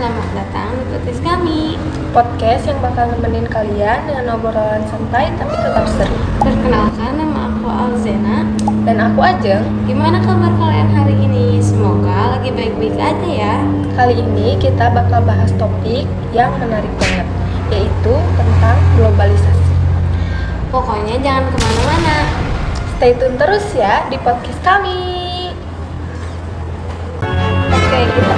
selamat datang di podcast kami. Podcast yang bakal nemenin kalian dengan obrolan santai tapi tetap seru. Perkenalkan, nama aku Alzena. Dan aku Ajeng. Gimana kabar kalian hari ini? Semoga lagi baik-baik aja ya. Kali ini kita bakal bahas topik yang menarik banget, yaitu tentang globalisasi. Pokoknya jangan kemana-mana. Stay tune terus ya di podcast kami. Oke, kita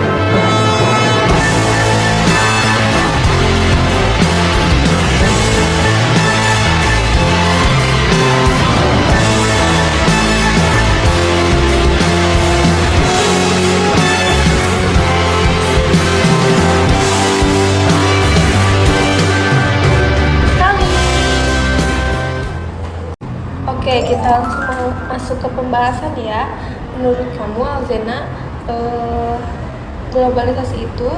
kita langsung masuk ke pembahasan ya. Menurut kamu Alzena, globalisasi itu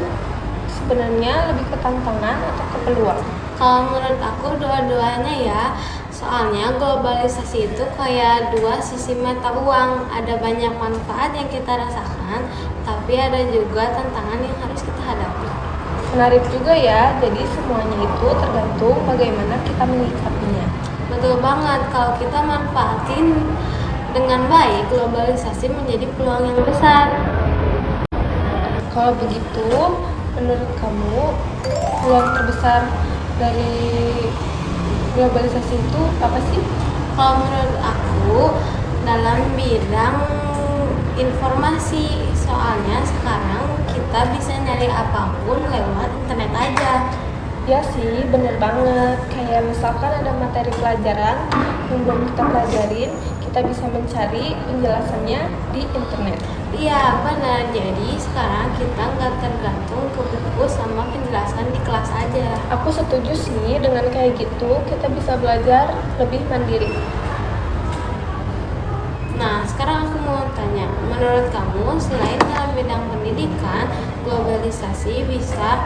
sebenarnya lebih ke tantangan atau ke peluang? Kalau menurut aku dua-duanya ya. Soalnya globalisasi itu kayak dua sisi mata uang. Ada banyak manfaat yang kita rasakan, tapi ada juga tantangan yang harus kita hadapi. Menarik juga ya, jadi semuanya itu tergantung bagaimana kita menyikapinya. Betul banget, kalau kita manfaatin dengan baik, globalisasi menjadi peluang yang besar. Kalau begitu, menurut kamu peluang terbesar dari globalisasi itu apa sih? Kalau menurut aku, dalam bidang informasi, soalnya sekarang kita bisa nyari apapun lewat internet aja. Ya sih, bener banget. Kayak misalkan ada materi pelajaran yang belum kita pelajarin, kita bisa mencari penjelasannya di internet. Iya benar, jadi sekarang kita nggak tergantung ke buku sama penjelasan di kelas aja. Aku setuju sih dengan kayak gitu, kita bisa belajar lebih mandiri. Nah, sekarang aku mau tanya, menurut kamu selain dalam bidang pendidikan, globalisasi bisa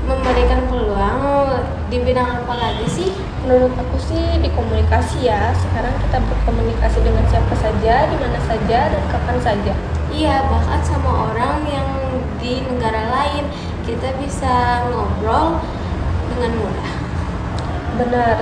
memberikan peluang di bidang apa lagi sih? Menurut aku sih di komunikasi ya. Sekarang kita berkomunikasi dengan siapa saja, di mana saja, dan kapan saja. Iya, bahkan sama orang yang di negara lain kita bisa ngobrol dengan mudah. Benar.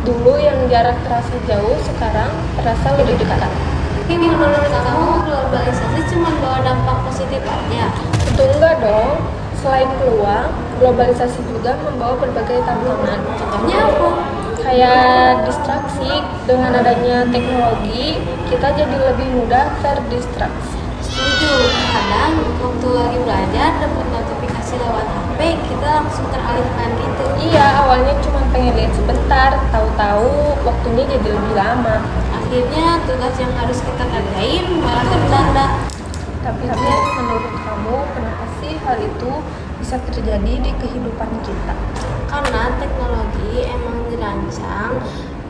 Dulu yang jarak terasa jauh, sekarang terasa lebih dekat. Tapi menurut kamu globalisasi cuma bawa dampak positif aja? Tentu enggak dong. Selain peluang, globalisasi juga membawa berbagai tantangan. Contohnya apa? Kayak distraksi, dengan adanya teknologi, kita jadi lebih mudah terdistraksi. Setuju, kadang waktu lagi belajar dapat notifikasi lewat HP, kita langsung teralihkan gitu. Iya, awalnya cuma pengen lihat sebentar, tahu-tahu waktunya jadi lebih lama. Akhirnya tugas yang harus kita kerjain malah tertunda. Tapi menurut kamu, kenapa sih hal itu bisa terjadi di kehidupan kita? Karena teknologi emang dirancang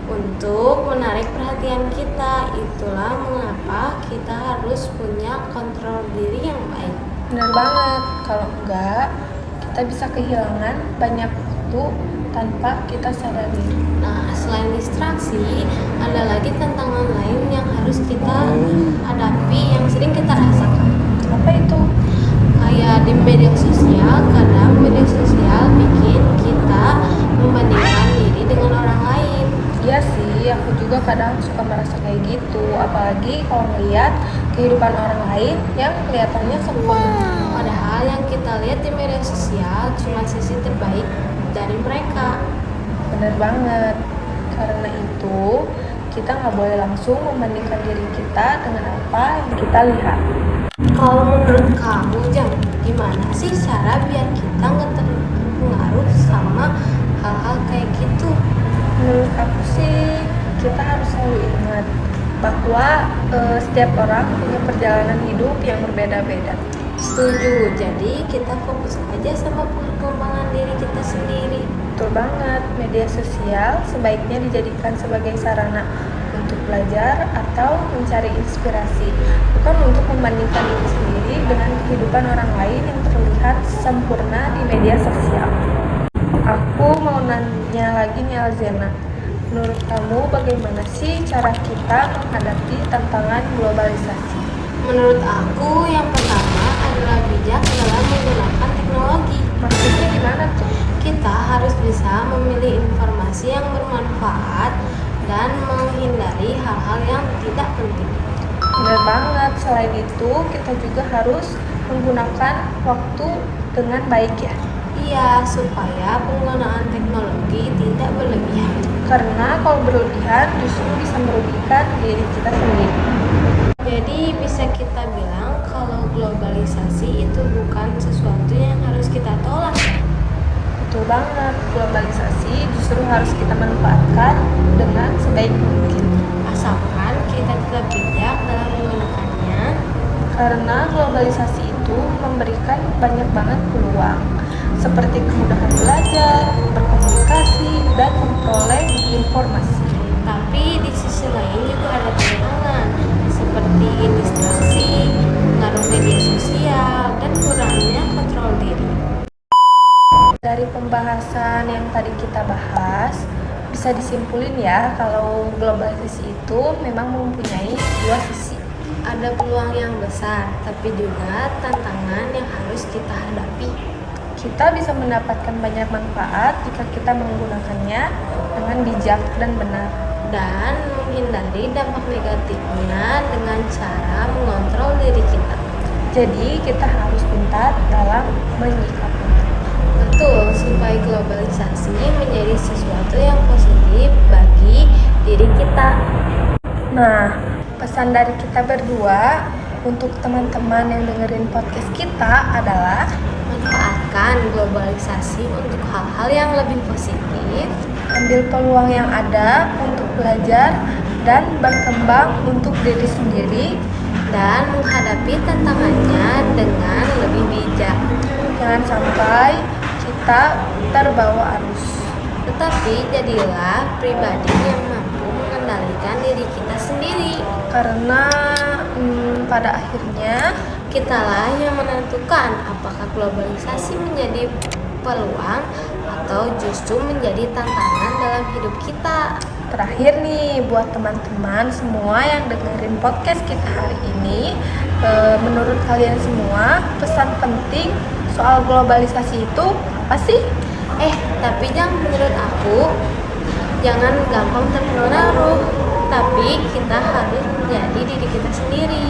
untuk menarik perhatian kita. Itulah mengapa kita harus punya kontrol diri yang baik. Benar banget, kalau enggak, kita bisa kehilangan banyak waktu tanpa kita sadari. Nah, selain distraksi, ada lagi tantangan lain yang harus kita hadapi yang sering kita rasakan. Apa itu? Kayak di media sosial, kadang media sosial bikin kita membandingkan diri dengan orang lain. Iya sih, aku juga kadang suka merasa kayak gitu. Apalagi kalau melihat kehidupan orang lain yang kelihatannya sempurna. Padahal yang kita lihat di media sosial cuma sisi terbaik dari mereka. Bener banget. Karena itu, kita nggak boleh langsung membandingkan diri kita dengan apa yang kita lihat. Kalau menurut kamu, Jang, gimana sih cara biar kita nggak terpengaruh sama hal-hal kayak gitu? Menurut aku sih, kita harus selalu ingat bahwa setiap orang punya perjalanan hidup yang berbeda-beda. Setuju, jadi kita fokus aja sama perkembangan diri kita sendiri. Betul banget, media sosial sebaiknya dijadikan sebagai sarana untuk belajar atau mencari inspirasi, bukan untuk membandingkan diri sendiri dengan kehidupan orang lain yang terlihat sempurna di media sosial. Aku mau nanya lagi nih Alzena, menurut kamu bagaimana sih cara kita menghadapi tantangan globalisasi? Menurut aku, yang pertama adalah bijak dalam menggunakan teknologi informasi yang bermanfaat dan menghindari hal-hal yang tidak penting. Benar banget. Selain itu, kita juga harus menggunakan waktu dengan baik ya. Iya, supaya penggunaan teknologi tidak berlebihan. Karena kalau berlebihan justru bisa merugikan diri kita sendiri. Jadi bisa kita bilang kalau globalisasi itu bukan sesuatu yang harus kita tolak. Betul banget, globalisasi justru harus kita manfaatkan dengan sebaik mungkin. Asalkan kita tetap bijak dalam menggunakannya. Karena globalisasi itu memberikan banyak banget peluang, seperti kemudahan belajar, berkomunikasi, dan memperoleh informasi. Tapi di sisi lain juga ada tantangan seperti distraksi, pengaruh media sosial, dan kurangnya kontrol diri. Dari pembahasan yang tadi kita bahas, bisa disimpulin ya kalau globalisasi itu memang mempunyai dua sisi. Ada peluang yang besar, tapi juga tantangan yang harus kita hadapi. Kita bisa mendapatkan banyak manfaat jika kita menggunakannya dengan bijak dan benar. Dan menghindari dampak negatifnya dengan cara mengontrol diri kita. Jadi kita harus pintar dalam menyikapinya. Betul, supaya globalisasi menjadi sesuatu yang positif bagi diri kita. Nah, pesan dari kita berdua untuk teman-teman yang dengerin podcast kita adalah Manfaatkan globalisasi untuk hal-hal yang lebih positif. ambil peluang yang ada untuk belajar dan berkembang untuk diri sendiri. Dan menghadapi tantangannya dengan lebih bijak. Jangan sampai kita terbawa arus. Tetapi jadilah pribadi yang mampu mengendalikan diri kita sendiri. Karena pada akhirnya Kitalah yang menentukan apakah globalisasi menjadi peluang atau justru menjadi tantangan dalam hidup kita. terakhir nih buat teman-teman semua yang dengerin podcast kita hari ini, menurut kalian semua pesan penting soal globalisasi itu apa sih? Tapi menurut aku, jangan gampang terpengaruh, tapi kita harus menjadi diri kita sendiri.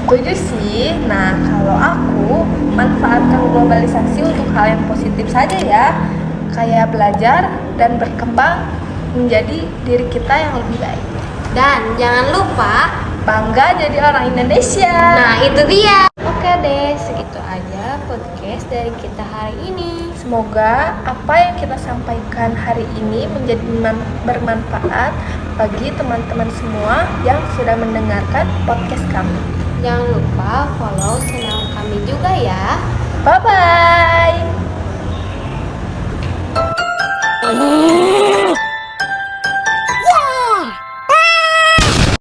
Setuju sih. Nah, kalau aku manfaatkan globalisasi untuk hal yang positif saja ya, kayak belajar dan berkembang menjadi diri kita yang lebih baik. Dan jangan lupa, Bangga jadi orang Indonesia. nah itu dia. Oke deh, segitu aja podcast dari kita hari ini. Semoga apa yang kita sampaikan hari ini menjadi bermanfaat bagi teman-teman semua yang sudah mendengarkan podcast kami. Jangan lupa follow channel kami juga ya. Bye-bye.